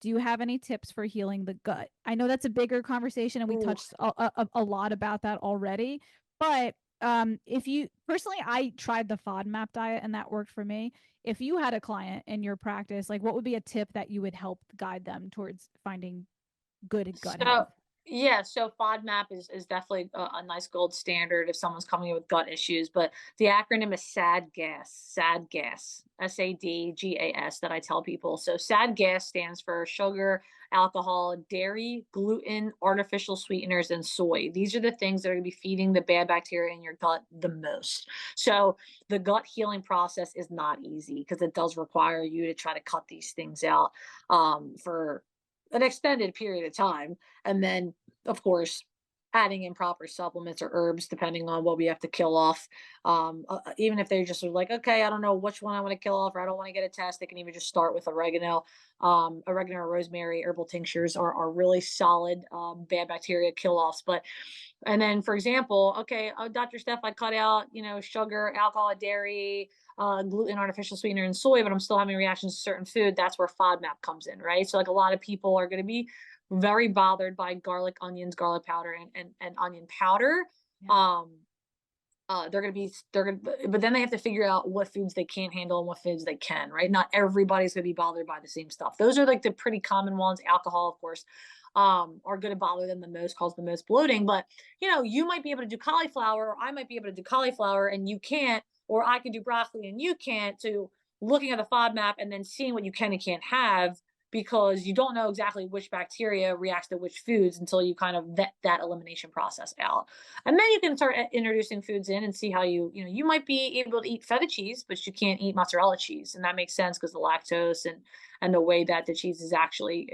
do you have any tips for healing the gut? I know that's a bigger conversation and we Ooh. touched a lot about that already, but if you personally, I tried the FODMAP diet and that worked for me. If you had a client in your practice, like what would be a tip that you would help guide them towards finding good gut So health? yeah, so FODMAP is definitely a nice gold standard if someone's coming in with gut issues. But the acronym is SAD gas, SADGAS that I tell people. So SAD gas stands for sugar, alcohol, dairy, gluten, artificial sweeteners, and soy. These are the things that are going to be feeding the bad bacteria in your gut the most. So the gut healing process is not easy because it does require you to try to cut these things out for an extended period of time. And then, of course, adding in proper supplements or herbs, depending on what we have to kill off. Even if they just are like, okay, I don't know which one I want to kill off, or I don't want to get a test, they can even just start with oregano. Oregano or rosemary herbal tinctures are really solid bad bacteria kill offs. But and then, for example, okay, Dr. Steph, I cut out, sugar, alcohol, dairy, gluten, artificial sweetener, and soy, but I'm still having reactions to certain food. That's where FODMAP comes in, right? So, like a lot of people are going to be very bothered by garlic, onions, garlic powder, and onion powder. Yeah. But then they have to figure out what foods they can't handle and what foods they can, right? Not everybody's going to be bothered by the same stuff. Those are like the pretty common ones. Alcohol, of course, are going to bother them the most, cause the most bloating. But, you might be able to do cauliflower, or I might be able to do cauliflower and you can't, or I can do broccoli and you can't. To looking at the FODMAP and then seeing what you can and can't have, because you don't know exactly which bacteria reacts to which foods until you kind of vet that elimination process out. And then you can start introducing foods in and see how you might be able to eat feta cheese, but you can't eat mozzarella cheese. And that makes sense because the lactose and the way that the cheese is actually,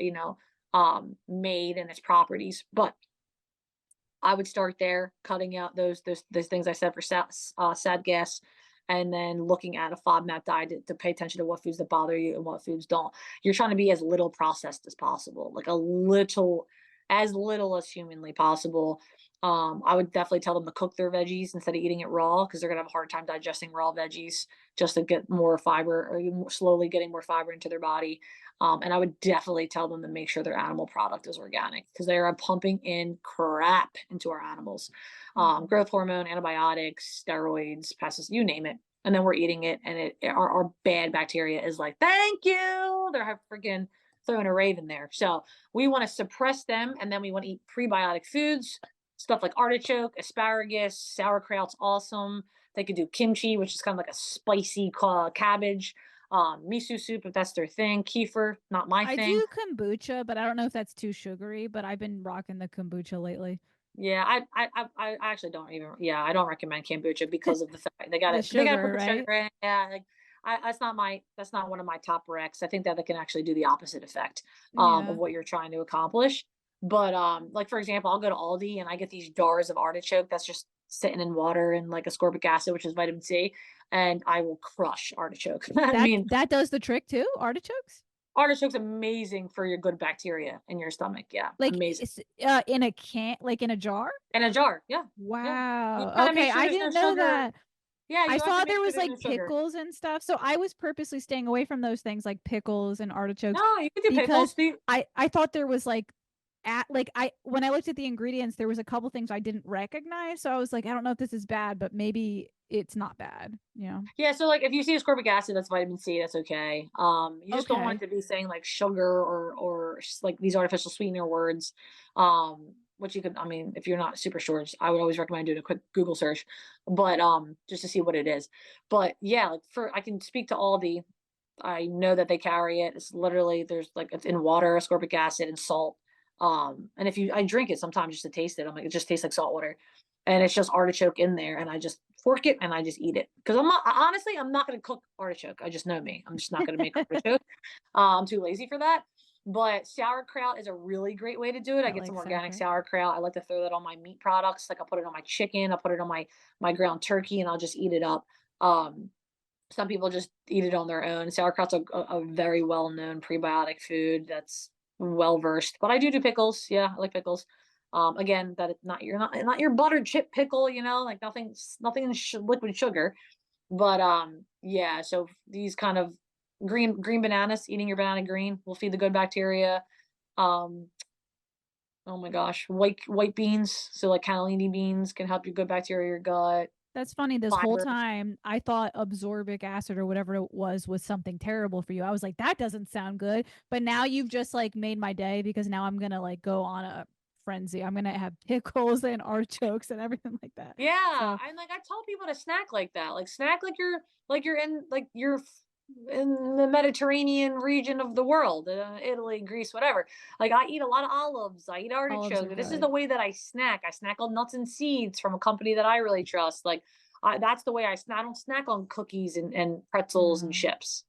made and its properties. But I would start there, cutting out those things I said for sad gas, and then looking at a FODMAP diet to pay attention to what foods that bother you and what foods don't. You're trying to be as little processed as possible, like as little as humanly possible. I would definitely tell them to cook their veggies instead of eating it raw because they're gonna have a hard time digesting raw veggies just to get more fiber or slowly getting more fiber into their body. And I would definitely tell them to make sure their animal product is organic because they are pumping in crap into our animals. Mhm. Growth hormone, antibiotics, steroids, pesticides, you name it. And then we're eating it, and our bad bacteria is like, thank you. They're freaking throwing a rave in there. So we want to suppress them, and then we want to eat prebiotic foods, stuff like artichoke, asparagus, sauerkraut's awesome. They could do kimchi, which is kind of like a spicy cabbage, miso soup if that's their thing. Kefir, not my I thing. do kombucha, but I don't know if that's too sugary, but I've been rocking the kombucha lately. Yeah, I actually don't even. Yeah, I don't recommend kombucha because of the fact they got The to they got to sugar, put the sugar right? in. Yeah, like that's not one of my top recs. I think that it can actually do the opposite effect of Yeah. what you're trying to accomplish. But like for example, I'll go to Aldi and I get these jars of artichoke that's just sitting in water and like ascorbic acid, which is vitamin C, and I will crush artichoke. I That mean, that does the trick too, artichokes? artichoke's amazing for your good bacteria in your stomach. Yeah, Like amazing. in a can, like in a jar? In a jar. Yeah, yeah. You Wow. gotta make Okay, sure I there's no didn't know sugar. that. Yeah, I you have to saw make there sure was there's like no sugar. pickles and stuff. So I was purposely staying away from those things like pickles and artichokes No, you can do pickles. because I thought there was like at like I when I looked at the ingredients there was a couple things I didn't recognize. So I was like I don't know if this is bad, but maybe it's not bad, you know. Yeah, so like if you see ascorbic acid, that's vitamin C, that's okay. You just don't want Okay. it to be saying like sugar or like these artificial sweetener words. Which you could, I mean, if you're not super sure, I would always recommend doing a quick Google search, but just to see what it is. But yeah, like I can speak to Aldi. I know that they carry it. It's literally there's like it's in water, ascorbic acid, and salt. And if I drink it sometimes just to taste it, I'm like it just tastes like salt water, and it's just artichoke in there, and I just fork it and I just eat it because honestly I'm not gonna cook artichoke. I just know me. I'm just not gonna make artichoke. I'm too lazy for that. But sauerkraut is a really great way to do it. I I get like some organic sauerkraut. sauerkraut. I like to throw that on my meat products. Like I'll put it on my chicken. I'll put it on my ground turkey, and I'll just eat it up. Some people just eat it on their own. Sauerkraut's a very well known prebiotic food that's well versed. But I do pickles. Yeah, I like pickles. Again, that it's not your buttered chip pickle. Like nothing in liquid sugar. But yeah, so these kind of green bananas, eating your banana green will feed the good bacteria. Um, oh my gosh, white beans, so like cannellini beans can help your good bacteria, your gut. That's funny. This whole Fiber. time, I thought absorbic acid or whatever it was something terrible for you. I was like, that doesn't sound good. But now you've just like made my day because now I'm gonna like go on a frenzy. I'm gonna have pickles and artichokes and everything like that. Yeah, So and like I tell people to snack like that. Like snack like you're in the Mediterranean region of the world, Italy, Greece, whatever. Like I eat a lot of olives. I eat olives are artichoke. This is the good. way that I snack. I snack on nuts and seeds from a company that I really trust. Like that's the way I snack. I don't snack on cookies and pretzels and Mm. chips.